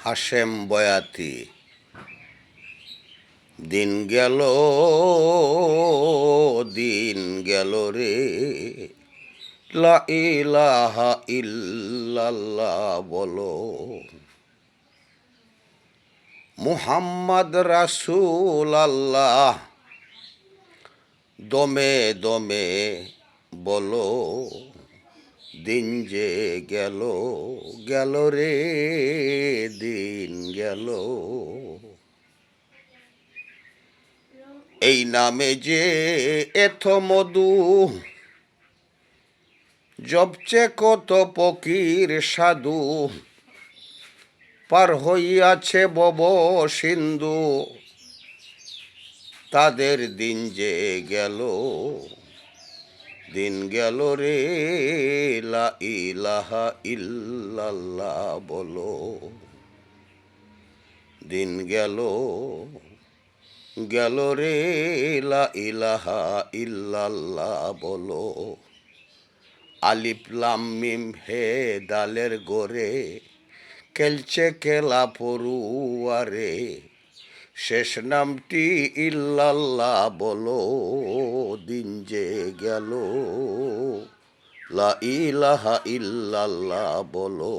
হাশেম বয়াতি। দিন গেল রে, লা ইলাহা ইল্লাল্লাহ বলো, মুহাম্মদ রাসূল আল্লাহ দমে দমে বলো। দিন যে গেল রে, দিন গেল। এই নামে যে এত মধু, জপছে কত ফকির সাধু, পার হইয়াছে ভব সিন্ধু, তাদের দিন যে দিন গেল রে, লা ইলাহা ইল্লাল্লাহ বলো। দিন গেল রে, লা ইলাহা ইল্লাল্লাহ বলো। আলিফ লাম মিম হে দালের গোরে, খেলছে খেলা পড়ুয়ারে, শেষ নামটি ইল্লাল্লাহ বলো। দিন যে গেল, লা ইলাহা ইল্লাল্লাহ বলো।